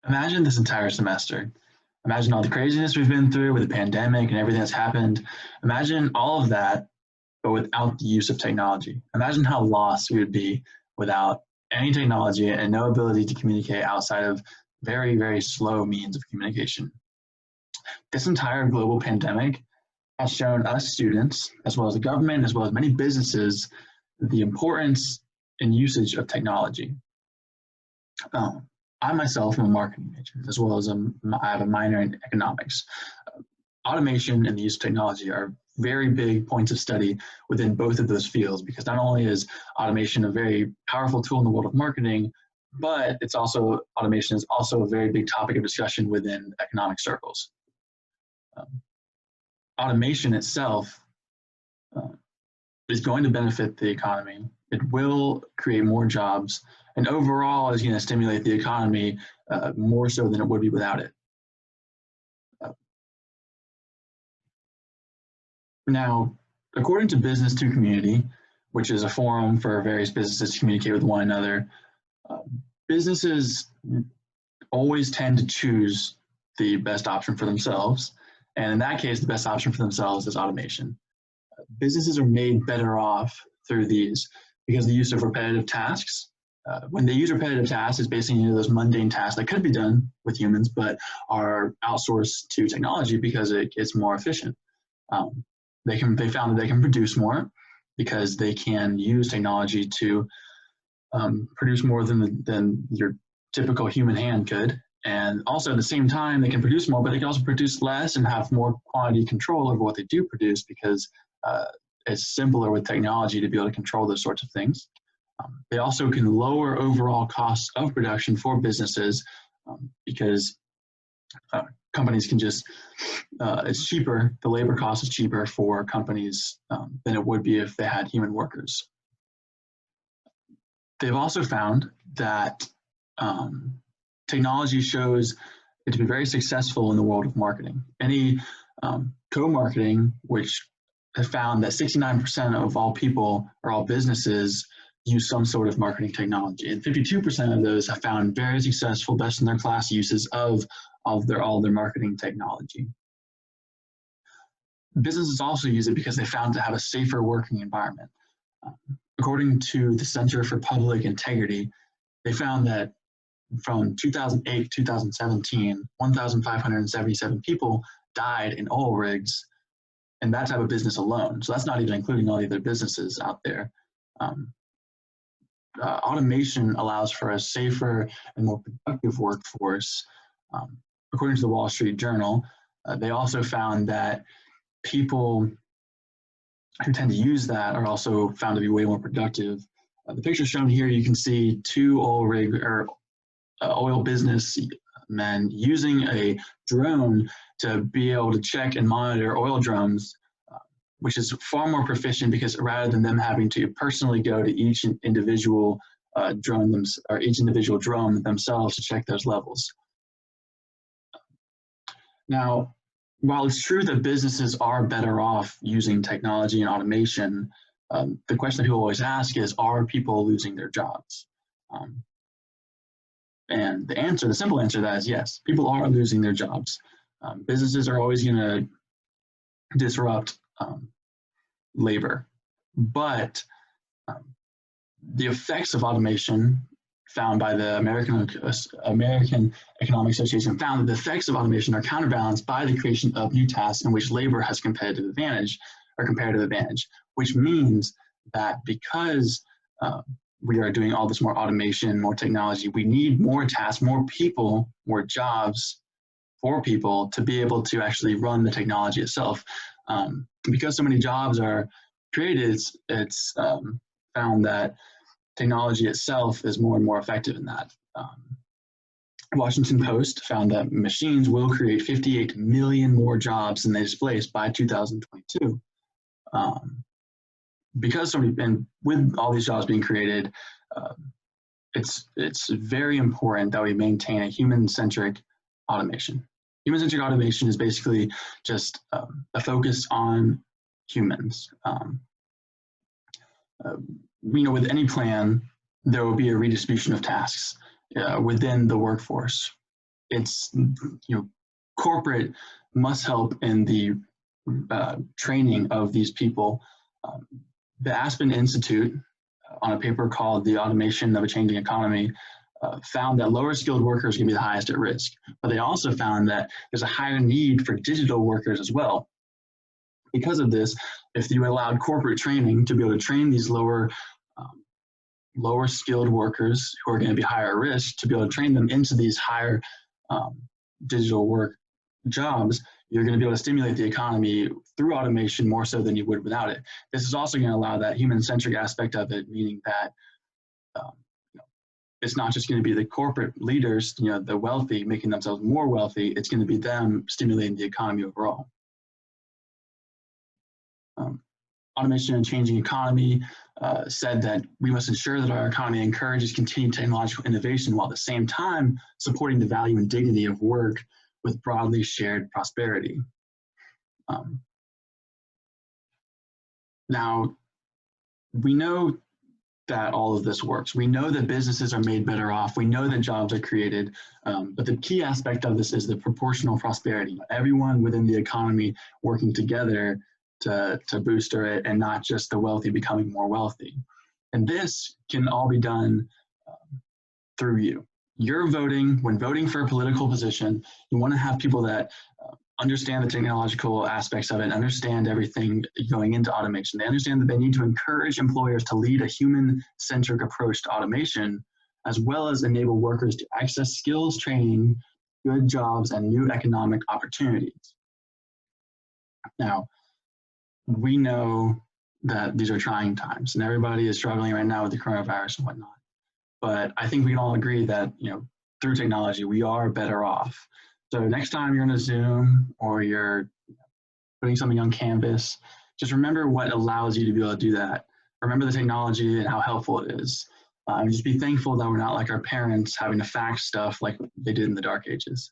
Imagine this entire semester. Imagine all the craziness we've been through with the pandemic and everything that's happened. Imagine all of that, but without the use of technology. Imagine how lost we would be without any technology and no ability to communicate outside of very, very slow means of communication. This entire global pandemic has shown us students, as well as the government, as well as many businesses, the importance and usage of technology. I myself am a marketing major, as well as I have a minor in economics. Automation and the use of technology are very big points of study within both of those fields, because not only is automation a very powerful tool in the world of marketing, but automation is also a very big topic of discussion within economic circles. Automation itself is going to benefit the economy. It will create more jobs, and overall is going to stimulate the economy more so than it would be without it. Now, according to Business to Community, which is a forum for various businesses to communicate with one another, businesses always tend to choose the best option for themselves. And in that case, the best option for themselves is automation. Businesses are made better off through these because of the use of repetitive tasks. When they use repetitive tasks, it's basically those mundane tasks that could be done with humans, but are outsourced to technology because it's more efficient. They found that they can produce more because they can use technology to produce more than your typical human hand could. And also at the same time, they can produce more, but they can also produce less and have more quantity control over what they do produce, because it's simpler with technology to be able to control those sorts of things. They also can lower overall costs of production for businesses because companies can just, it's cheaper, the labor cost is cheaper for companies than it would be if they had human workers. They've also found that technology shows it to be very successful in the world of marketing. Any co-marketing, which have found that 69% of all people or all businesses use some sort of marketing technology, and 52% of those have found very successful, best in their class uses of all their marketing technology. Businesses also use it because they found to have a safer working environment. According to the Center for Public Integrity, they found that from 2008 to 2017, 1,577 people died in oil rigs in that type of business alone. So that's not even including all the other businesses out there. Automation allows for a safer and more productive workforce. According to the Wall Street Journal, they also found that people who tend to use that are also found to be way more productive. The picture shown here, you can see two oil business men using a drone to be able to check and monitor oil drums, which is far more proficient, because rather than them having to personally go to each individual drone themselves to check those levels. Now, while it's true that businesses are better off using technology and automation, the question that people always ask is, are people losing their jobs? And the simple answer to that is yes, people are losing their jobs. Businesses are always going to disrupt labor, but the effects of automation found by the American Economic Association found that the effects of automation are counterbalanced by the creation of new tasks in which labor has comparative advantage, which means that because we are doing all this more automation, more technology, we need more tasks, more people, more jobs for people to be able to actually run the technology itself. Because so many jobs are created, it's found that technology itself is more and more effective in that. Washington Post found that machines will create 58 million more jobs than they displaced by 2022. Because and with all these jobs being created, it's very important that we maintain a human-centric automation. Human-centric automation is basically just a focus on humans. With any plan, there will be a redistribution of tasks within the workforce. it's, corporate must help in the training of these people. The Aspen Institute, on a paper called The Automation of a Changing Economy, found that lower skilled workers can be the highest at risk, but they also found that there's a higher need for digital workers as well. Because of this, if you allowed corporate training to be able to train these lower skilled workers who are going to be higher risk, to be able to train them into these higher digital work jobs, you're going to be able to stimulate the economy through automation more so than you would without it. This is also going to allow that human-centric aspect of it, meaning that it's not just going to be the corporate leaders, the wealthy, making themselves more wealthy. It's going to be them stimulating the economy overall. Automation and Changing Economy said that we must ensure that our economy encourages continued technological innovation while at the same time supporting the value and dignity of work with broadly shared prosperity. Now, we know that all of this works. We know that businesses are made better off. We know that jobs are created, but the key aspect of this is the proportional prosperity. Everyone within the economy working together to booster it, and not just the wealthy becoming more wealthy. And this can all be done through you. You're voting, when voting for a political position, you want to have people that understand the technological aspects of it, and understand everything going into automation. They understand that they need to encourage employers to lead a human-centric approach to automation, as well as enable workers to access skills, training, good jobs, and new economic opportunities. Now, we know that these are trying times, and everybody is struggling right now with the coronavirus and whatnot. But I think we can all agree that, through technology, we are better off. So next time you're in a Zoom or you're putting something on Canvas, just remember what allows you to be able to do that. Remember the technology and how helpful it is. And just be thankful that we're not like our parents having to fax stuff like they did in the dark ages.